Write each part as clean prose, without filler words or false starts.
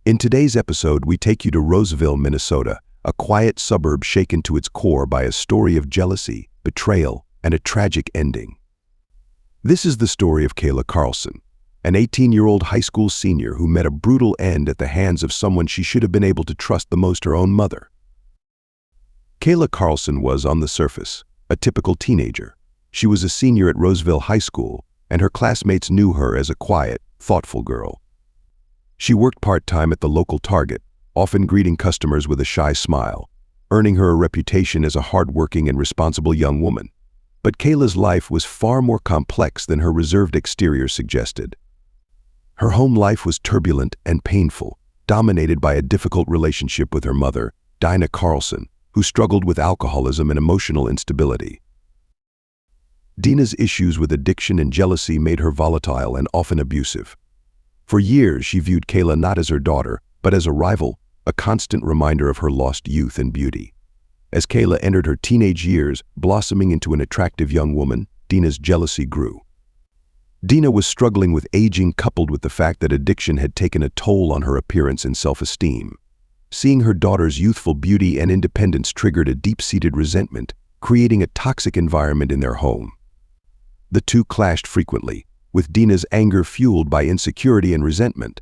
In today's episode, we take you to Roseville, Minnesota, a quiet suburb shaken to its core by a story of jealousy, betrayal, and a tragic ending. This is the story of Kayla Carlson, an 18-year-old high school senior who met a brutal end at the hands of someone she should have been able to trust the most, her own mother. Kayla Carlson was, on the surface, a typical teenager. She was a senior at Roseville High School, and her classmates knew her as a quiet, thoughtful girl. She worked part-time at the local Target, often greeting customers with a shy smile, earning her a reputation as a hard-working and responsible young woman. But Kayla's life was far more complex than her reserved exterior suggested. Her home life was turbulent and painful, dominated by a difficult relationship with her mother, Kayla Carlson, who struggled with alcoholism and emotional instability. Dina's issues with addiction and jealousy made her volatile and often abusive. For years, she viewed Kayla not as her daughter, but as a rival, a constant reminder of her lost youth and beauty. As Kayla entered her teenage years, blossoming into an attractive young woman, Dina's jealousy grew. Dina was struggling with aging, coupled with the fact that addiction had taken a toll on her appearance and self-esteem. Seeing her daughter's youthful beauty and independence triggered a deep-seated resentment, creating a toxic environment in their home. The two clashed frequently, with Dina's anger fueled by insecurity and resentment.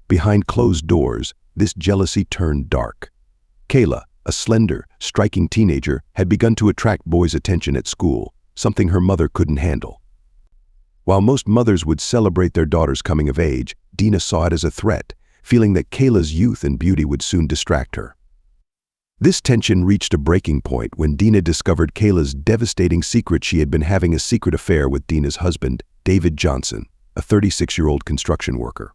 Behind closed doors, this jealousy turned dark. Kayla, a slender, striking teenager, had begun to attract boys' attention at school, something her mother couldn't handle. While most mothers would celebrate their daughter's coming of age, Dina saw it as a threat, feeling that Kayla's youth and beauty would soon distract her. This tension reached a breaking point when Dina discovered Kayla's devastating secret. She had been having a secret affair with Dina's husband, David Johnson, a 36-year-old construction worker.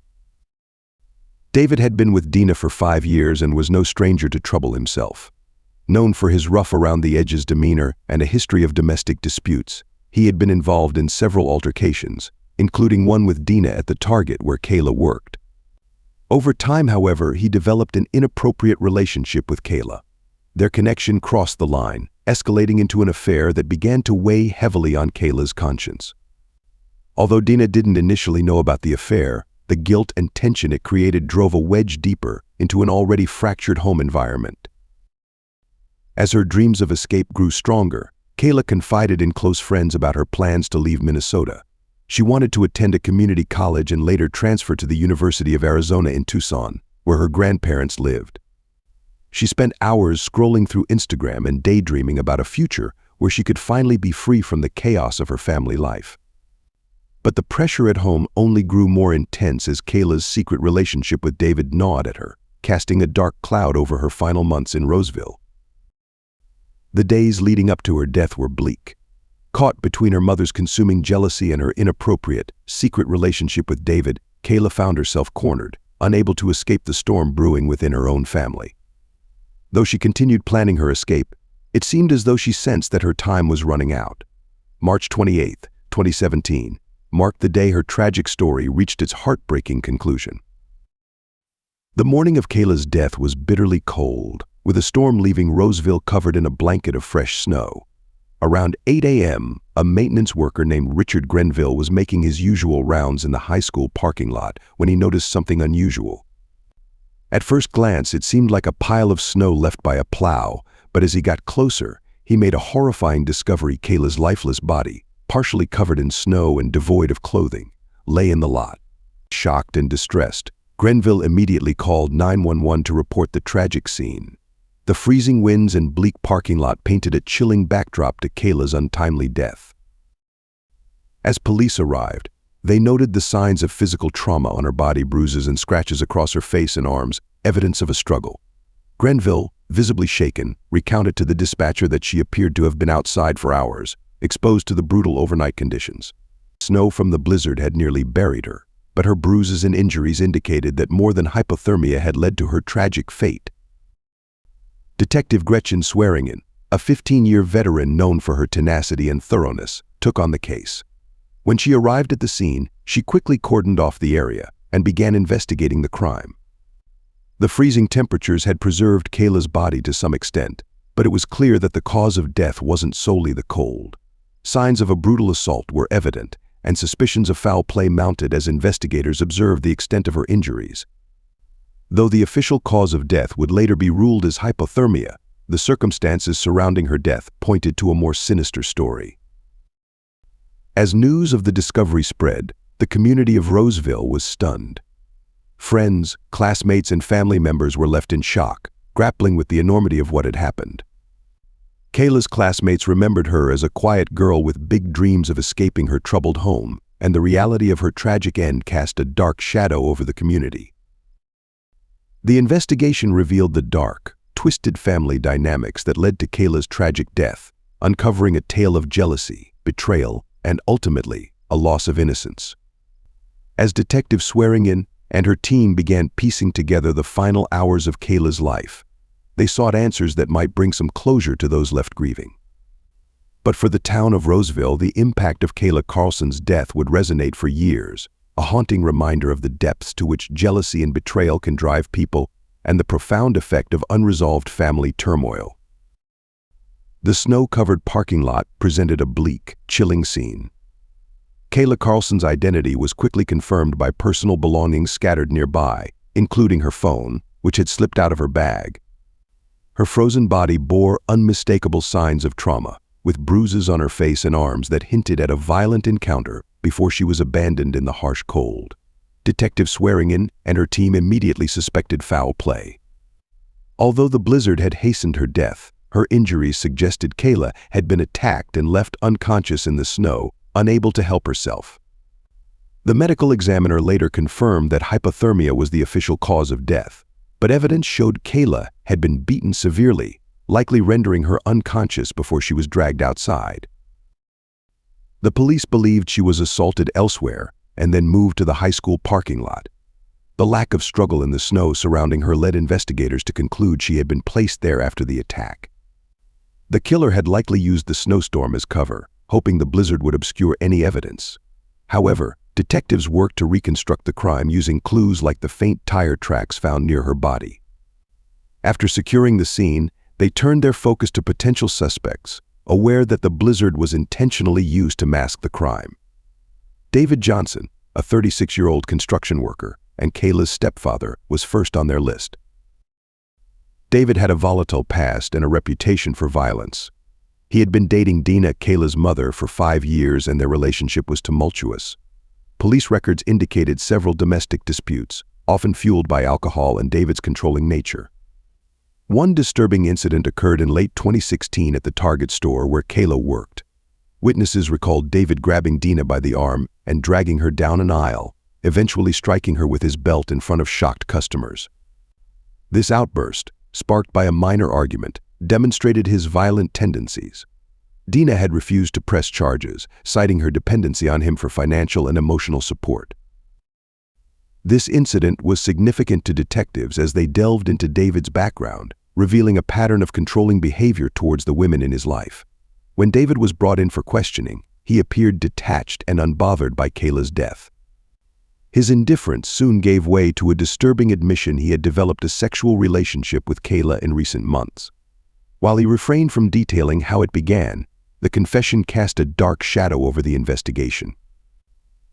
David had been with Dina for 5 years and was no stranger to trouble himself. Known for his rough-around-the-edges demeanor and a history of domestic disputes, he had been involved in several altercations, including one with Dina at the Target where Kayla worked. Over time, however, he developed an inappropriate relationship with Kayla. Their connection crossed the line, escalating into an affair that began to weigh heavily on Kayla's conscience. Although Dina didn't initially know about the affair, the guilt and tension it created drove a wedge deeper into an already fractured home environment. As her dreams of escape grew stronger, Kayla confided in close friends about her plans to leave Minnesota. She wanted to attend a community college and later transfer to the University of Arizona in Tucson, where her grandparents lived. She spent hours scrolling through Instagram and daydreaming about a future where she could finally be free from the chaos of her family life. But the pressure at home only grew more intense as Kayla's secret relationship with David gnawed at her, casting a dark cloud over her final months in Roseville. The days leading up to her death were bleak. Caught between her mother's consuming jealousy and her inappropriate, secret relationship with David, Kayla found herself cornered, unable to escape the storm brewing within her own family. Though she continued planning her escape, it seemed as though she sensed that her time was running out. March 28, 2017, marked the day her tragic story reached its heartbreaking conclusion. The morning of Kayla's death was bitterly cold, with a storm leaving Roseville covered in a blanket of fresh snow. Around 8 a.m., a maintenance worker named Richard Grenville was making his usual rounds in the high school parking lot when he noticed something unusual. At first glance, it seemed like a pile of snow left by a plow, but as he got closer, he made a horrifying discovery. Kayla's lifeless body, partially covered in snow and devoid of clothing, lay in the lot. Shocked and distressed, Grenville immediately called 911 to report the tragic scene. The freezing winds and bleak parking lot painted a chilling backdrop to Kayla's untimely death. As police arrived, they noted the signs of physical trauma on her body: bruises and scratches across her face and arms, evidence of a struggle. Grenville, visibly shaken, recounted to the dispatcher that she appeared to have been outside for hours, exposed to the brutal overnight conditions. Snow from the blizzard had nearly buried her, but her bruises and injuries indicated that more than hypothermia had led to her tragic fate. Detective Gretchen Swearingen, a 15-year veteran known for her tenacity and thoroughness, took on the case. When she arrived at the scene, she quickly cordoned off the area and began investigating the crime. The freezing temperatures had preserved Kayla's body to some extent, but it was clear that the cause of death wasn't solely the cold. Signs of a brutal assault were evident, and suspicions of foul play mounted as investigators observed the extent of her injuries. Though the official cause of death would later be ruled as hypothermia, the circumstances surrounding her death pointed to a more sinister story. As news of the discovery spread, the community of Roseville was stunned. Friends, classmates, and family members were left in shock, grappling with the enormity of what had happened. Kayla's classmates remembered her as a quiet girl with big dreams of escaping her troubled home, and the reality of her tragic end cast a dark shadow over the community. The investigation revealed the dark, twisted family dynamics that led to Kayla's tragic death, uncovering a tale of jealousy, betrayal, and ultimately, a loss of innocence. As Detective Swearingen and her team began piecing together the final hours of Kayla's life, they sought answers that might bring some closure to those left grieving. But for the town of Roseville, the impact of Kayla Carlson's death would resonate for years, a haunting reminder of the depths to which jealousy and betrayal can drive people and the profound effect of unresolved family turmoil. The snow-covered parking lot presented a bleak, chilling scene. Kayla Carlson's identity was quickly confirmed by personal belongings scattered nearby, including her phone, which had slipped out of her bag. Her frozen body bore unmistakable signs of trauma, with bruises on her face and arms that hinted at a violent encounter before she was abandoned in the harsh cold. Detective Swearingen and her team immediately suspected foul play. Although the blizzard had hastened her death, her injuries suggested Kayla had been attacked and left unconscious in the snow, unable to help herself. The medical examiner later confirmed that hypothermia was the official cause of death, but evidence showed Kayla had been beaten severely, likely rendering her unconscious before she was dragged outside. The police believed she was assaulted elsewhere and then moved to the high school parking lot. The lack of struggle in the snow surrounding her led investigators to conclude she had been placed there after the attack. The killer had likely used the snowstorm as cover, hoping the blizzard would obscure any evidence. However, detectives worked to reconstruct the crime using clues like the faint tire tracks found near her body. After securing the scene, they turned their focus to potential suspects, aware that the blizzard was intentionally used to mask the crime. David Johnson, a 36-year-old construction worker and Kayla's stepfather, was first on their list. David had a volatile past and a reputation for violence. He had been dating Dina, Kayla's mother, for 5 years, and their relationship was tumultuous. Police records indicated several domestic disputes, often fueled by alcohol and David's controlling nature. One disturbing incident occurred in late 2016 at the Target store where Kayla worked. Witnesses recalled David grabbing Dina by the arm and dragging her down an aisle, eventually striking her with his belt in front of shocked customers. This outburst, sparked by a minor argument, demonstrated his violent tendencies. Dina had refused to press charges, citing her dependency on him for financial and emotional support. This incident was significant to detectives as they delved into David's background, revealing a pattern of controlling behavior towards the women in his life. When David was brought in for questioning, he appeared detached and unbothered by Kayla's death. His indifference soon gave way to a disturbing admission he had developed a sexual relationship with Kayla in recent months. While he refrained from detailing how it began, the confession cast a dark shadow over the investigation.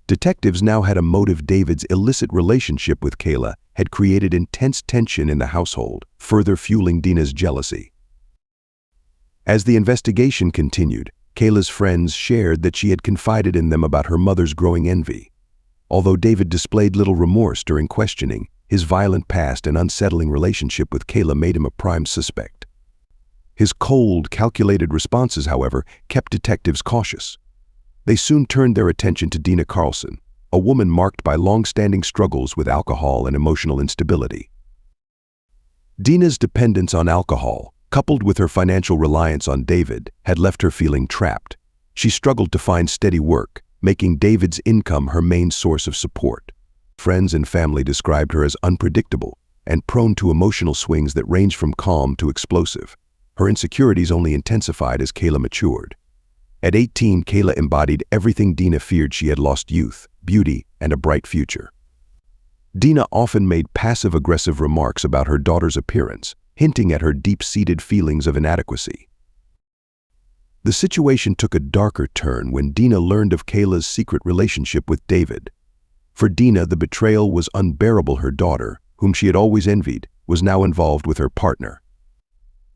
Detectives now had a motive. David's illicit relationship with Kayla had created intense tension in the household, further fueling Dina's jealousy. As the investigation continued, Kayla's friends shared that she had confided in them about her mother's growing envy. Although David displayed little remorse during questioning, his violent past and unsettling relationship with Kayla made him a prime suspect. His cold, calculated responses, however, kept detectives cautious. They soon turned their attention to Dina Carlson, a woman marked by long-standing struggles with alcohol and emotional instability. Dina's dependence on alcohol, coupled with her financial reliance on David, had left her feeling trapped. She struggled to find steady work, making David's income her main source of support. Friends and family described her as unpredictable and prone to emotional swings that ranged from calm to explosive. Her insecurities only intensified as Kayla matured. At 18, Kayla embodied everything Dina feared. She had lost youth, beauty, and a bright future. Dina often made passive-aggressive remarks about her daughter's appearance, hinting at her deep-seated feelings of inadequacy. The situation took a darker turn when Dina learned of Kayla's secret relationship with David. For Dina, the betrayal was unbearable. Her daughter, whom she had always envied, was now involved with her partner.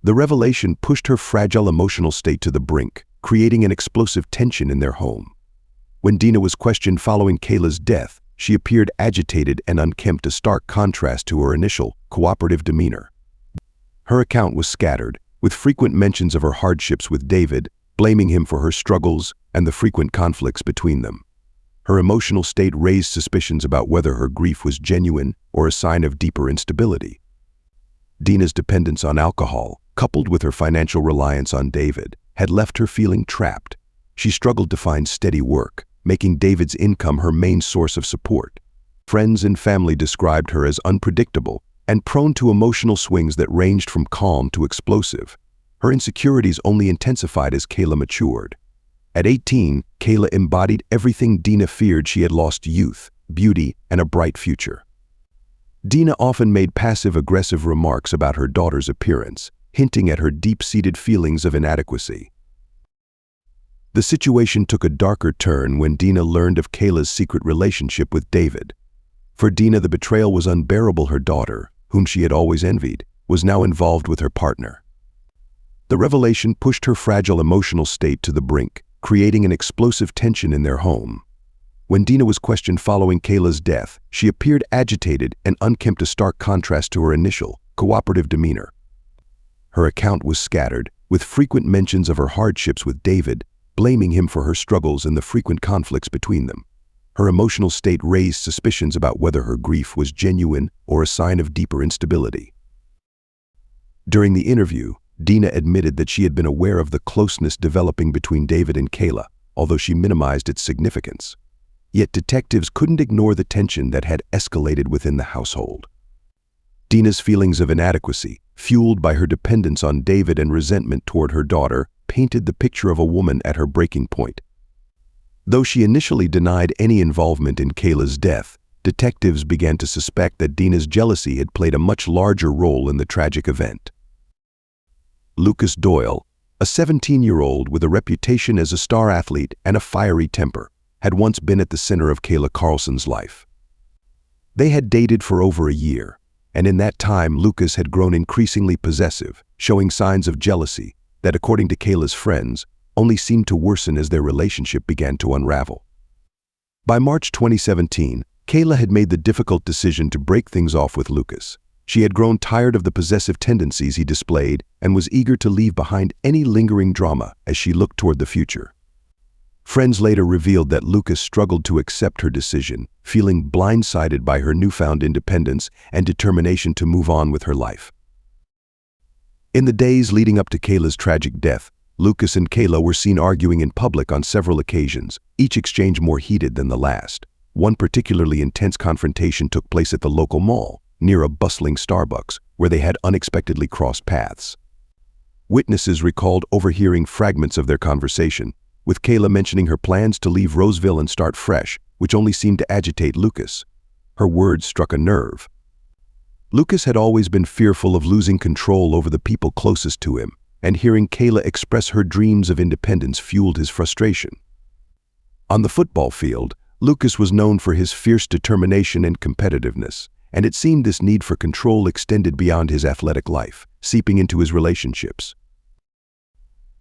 The revelation pushed her fragile emotional state to the brink, creating an explosive tension in their home. When Dina was questioned following Kayla's death, she appeared agitated and unkempt, a stark contrast to her initial, cooperative demeanor. Her account was scattered, with frequent mentions of her hardships with David, blaming him for her struggles and the frequent conflicts between them. Her emotional state raised suspicions about whether her grief was genuine or a sign of deeper instability. Dina's dependence on alcohol, coupled with her financial reliance on David, had left her feeling trapped. She struggled to find steady work, making David's income her main source of support. Friends and family described her as unpredictable and prone to emotional swings that ranged from calm to explosive. Her insecurities only intensified as Kayla matured. At 18, Kayla embodied everything Dina feared. She had lost youth, beauty, and a bright future. Dina often made passive-aggressive remarks about her daughter's appearance, hinting at her deep-seated feelings of inadequacy. The situation took a darker turn when Dina learned of Kayla's secret relationship with David. For Dina, the betrayal was unbearable. Her daughter, whom she had always envied, was now involved with her partner. The revelation pushed her fragile emotional state to the brink, creating an explosive tension in their home. When Dina was questioned following Kayla's death, she appeared agitated and unkempt, a stark contrast to her initial, cooperative demeanor. Her account was scattered, with frequent mentions of her hardships with David, blaming him for her struggles and the frequent conflicts between them. Her emotional state raised suspicions about whether her grief was genuine or a sign of deeper instability. During the interview, Dina admitted that she had been aware of the closeness developing between David and Kayla, although she minimized its significance. Yet detectives couldn't ignore the tension that had escalated within the household. Dina's feelings of inadequacy, fueled by her dependence on David and resentment toward her daughter, painted the picture of a woman at her breaking point. Though she initially denied any involvement in Kayla's death, detectives began to suspect that Dina's jealousy had played a much larger role in the tragic event. Lucas Doyle, a 17-year-old with a reputation as a star athlete and a fiery temper, had once been at the center of Kayla Carlson's life. They had dated for over a year, and in that time Lucas had grown increasingly possessive, showing signs of jealousy that, according to Kayla's friends, only seemed to worsen as their relationship began to unravel. By March 2017, Kayla had made the difficult decision to break things off with Lucas. She had grown tired of the possessive tendencies he displayed and was eager to leave behind any lingering drama as she looked toward the future. Friends later revealed that Lucas struggled to accept her decision, feeling blindsided by her newfound independence and determination to move on with her life. In the days leading up to Kayla's tragic death, Lucas and Kayla were seen arguing in public on several occasions, each exchange more heated than the last. One particularly intense confrontation took place at the local mall, near a bustling Starbucks, where they had unexpectedly crossed paths. Witnesses recalled overhearing fragments of their conversation, with Kayla mentioning her plans to leave Roseville and start fresh, which only seemed to agitate Lucas. Her words struck a nerve. Lucas had always been fearful of losing control over the people closest to him, and hearing Kayla express her dreams of independence fueled his frustration. On the football field, Lucas was known for his fierce determination and competitiveness, and it seemed this need for control extended beyond his athletic life, seeping into his relationships.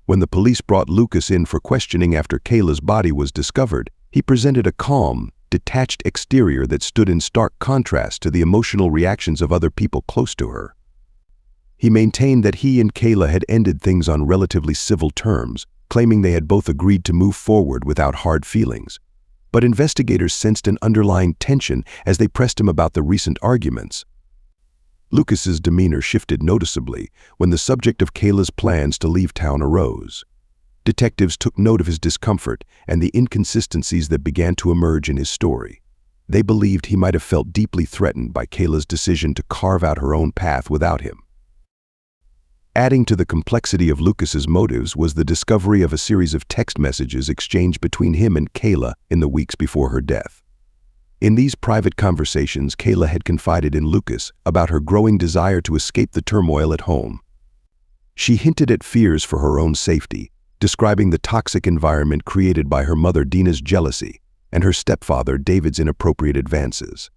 When the police brought Lucas in for questioning after Kayla's body was discovered, he presented a calm, detached exterior that stood in stark contrast to the emotional reactions of other people close to her. He maintained that he and Kayla had ended things on relatively civil terms, claiming they had both agreed to move forward without hard feelings. But investigators sensed an underlying tension as they pressed him about the recent arguments. Lucas's demeanor shifted noticeably when the subject of Kayla's plans to leave town arose. Detectives took note of his discomfort and the inconsistencies that began to emerge in his story. They believed he might have felt deeply threatened by Kayla's decision to carve out her own path without him. Adding to the complexity of Lucas's motives was the discovery of a series of text messages exchanged between him and Kayla in the weeks before her death. In these private conversations, Kayla had confided in Lucas about her growing desire to escape the turmoil at home. She hinted at fears for her own safety, describing the toxic environment created by her mother Dina's jealousy and her stepfather David's inappropriate advances.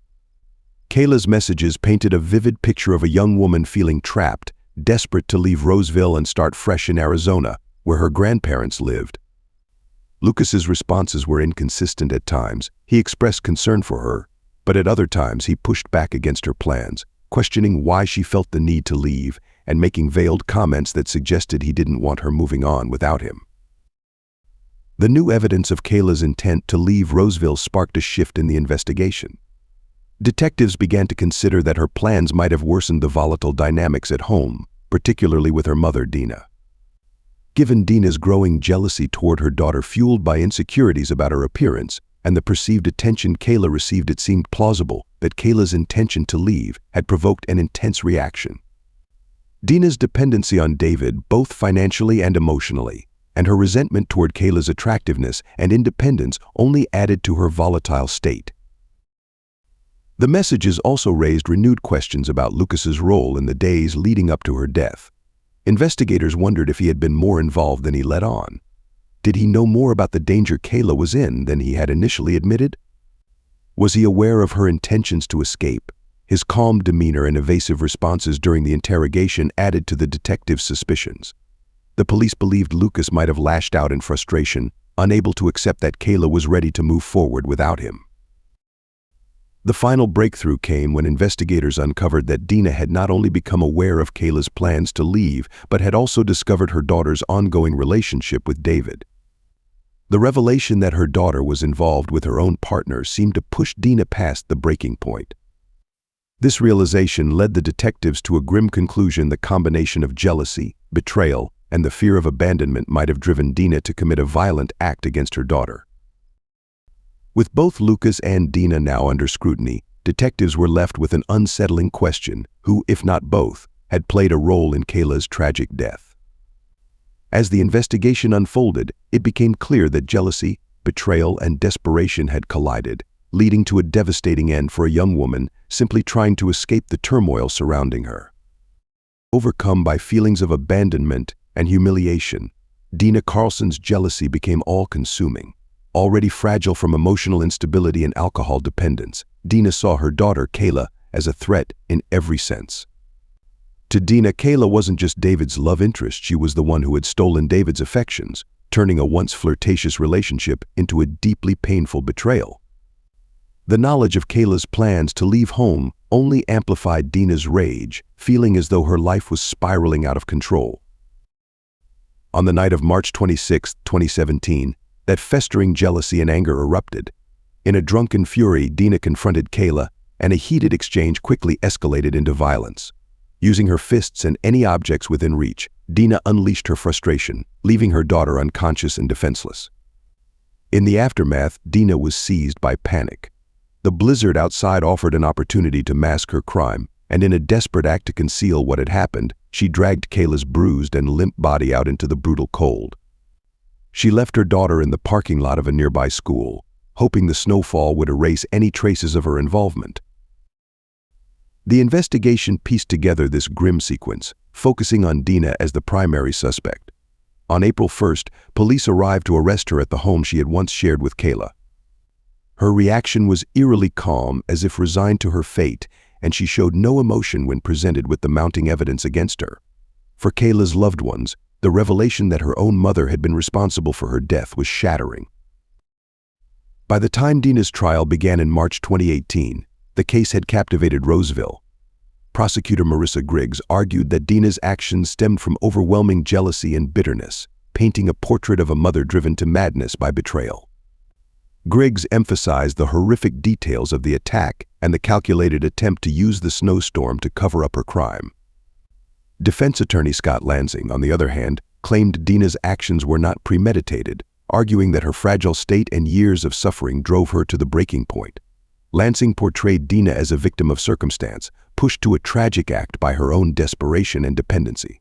Kayla's messages painted a vivid picture of a young woman feeling trapped, desperate to leave Roseville and start fresh in Arizona, where her grandparents lived. Lucas's responses were inconsistent at times. He expressed concern for her, but at other times he pushed back against her plans, questioning why she felt the need to leave and making veiled comments that suggested he didn't want her moving on without him. The new evidence of Kayla's intent to leave Roseville sparked a shift in the investigation. Detectives began to consider that her plans might have worsened the volatile dynamics at home, particularly with her mother, Dina. Given Dina's growing jealousy toward her daughter fueled by insecurities about her appearance and the perceived attention Kayla received, it seemed plausible that Kayla's intention to leave had provoked an intense reaction. Dina's dependency on David, both financially and emotionally, and her resentment toward Kayla's attractiveness and independence only added to her volatile state. The messages also raised renewed questions about Lucas's role in the days leading up to her death. Investigators wondered if he had been more involved than he let on. Did he know more about the danger Kayla was in than he had initially admitted? Was he aware of her intentions to escape? His calm demeanor and evasive responses during the interrogation added to the detectives' suspicions. The police believed Lucas might have lashed out in frustration, unable to accept that Kayla was ready to move forward without him. The final breakthrough came when investigators uncovered that Dina had not only become aware of Kayla's plans to leave, but had also discovered her daughter's ongoing relationship with David. The revelation that her daughter was involved with her own partner seemed to push Dina past the breaking point. This realization led the detectives to a grim conclusion: the combination of jealousy, betrayal, and the fear of abandonment might have driven Dina to commit a violent act against her daughter. With both Lucas and Dina now under scrutiny, detectives were left with an unsettling question: who, if not both, had played a role in Kayla's tragic death? As the investigation unfolded, it became clear that jealousy, betrayal, and desperation had collided, leading to a devastating end for a young woman simply trying to escape the turmoil surrounding her. Overcome by feelings of abandonment and humiliation, Dina Carlson's jealousy became all-consuming. Already fragile from emotional instability and alcohol dependence, Dina saw her daughter, Kayla, as a threat in every sense. To Dina, Kayla wasn't just David's love interest, she was the one who had stolen David's affections, turning a once flirtatious relationship into a deeply painful betrayal. The knowledge of Kayla's plans to leave home only amplified Dina's rage, feeling as though her life was spiraling out of control. On the night of March 26, 2017, that festering jealousy and anger erupted. In a drunken fury, Dina confronted Kayla, and a heated exchange quickly escalated into violence. Using her fists and any objects within reach, Dina unleashed her frustration, leaving her daughter unconscious and defenseless. In the aftermath, Dina was seized by panic. The blizzard outside offered an opportunity to mask her crime, and in a desperate act to conceal what had happened, she dragged Kayla's bruised and limp body out into the brutal cold. She left her daughter in the parking lot of a nearby school, hoping the snowfall would erase any traces of her involvement. The investigation pieced together this grim sequence, focusing on Dina as the primary suspect. On April 1st, police arrived to arrest her at the home she had once shared with Kayla. Her reaction was eerily calm, as if resigned to her fate, and she showed no emotion when presented with the mounting evidence against her. For Kayla's loved ones, the revelation that her own mother had been responsible for her death was shattering. By the time Dina's trial began in March 2018, the case had captivated Roseville. Prosecutor Marissa Griggs argued that Dina's actions stemmed from overwhelming jealousy and bitterness, painting a portrait of a mother driven to madness by betrayal. Griggs emphasized the horrific details of the attack and the calculated attempt to use the snowstorm to cover up her crime. Defense attorney Scott Lansing, on the other hand, claimed Dina's actions were not premeditated, arguing that her fragile state and years of suffering drove her to the breaking point. Lansing portrayed Dina as a victim of circumstance, pushed to a tragic act by her own desperation and dependency.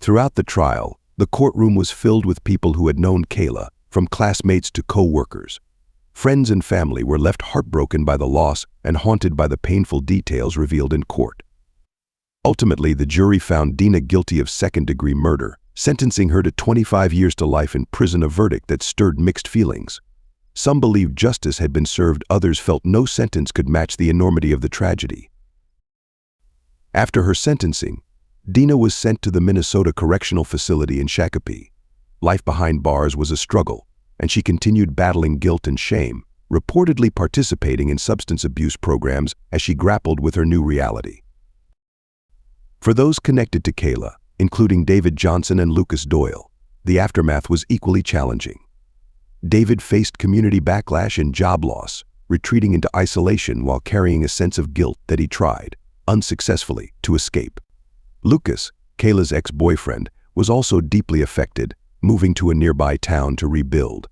Throughout the trial, the courtroom was filled with people who had known Kayla, from classmates to co-workers. Friends and family were left heartbroken by the loss and haunted by the painful details revealed in court. Ultimately, the jury found Dina guilty of second-degree murder, sentencing her to 25 years to life in prison, a verdict that stirred mixed feelings. Some believed justice had been served, others felt no sentence could match the enormity of the tragedy. After her sentencing, Dina was sent to the Minnesota Correctional Facility in Shakopee. Life behind bars was a struggle, and she continued battling guilt and shame, reportedly participating in substance abuse programs as she grappled with her new reality. For those connected to Kayla, including David Johnson and Lucas Doyle, the aftermath was equally challenging. David faced community backlash and job loss, retreating into isolation while carrying a sense of guilt that he tried, unsuccessfully, to escape. Lucas, Kayla's ex-boyfriend, was also deeply affected, moving to a nearby town to rebuild.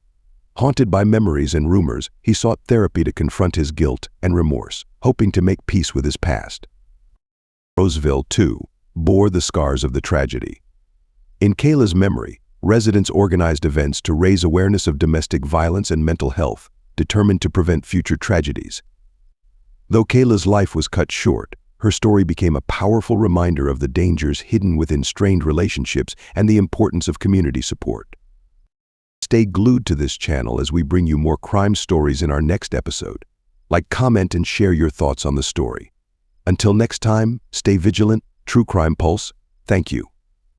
Haunted by memories and rumors, he sought therapy to confront his guilt and remorse, hoping to make peace with his past. Roseville, too, bore the scars of the tragedy. In Kayla's memory, residents organized events to raise awareness of domestic violence and mental health, determined to prevent future tragedies. Though Kayla's life was cut short, her story became a powerful reminder of the dangers hidden within strained relationships and the importance of community support. Stay glued to this channel as we bring you more crime stories in our next episode. Like, comment, and share your thoughts on the story. Until next time, stay vigilant. True Crime Pulse, thank you.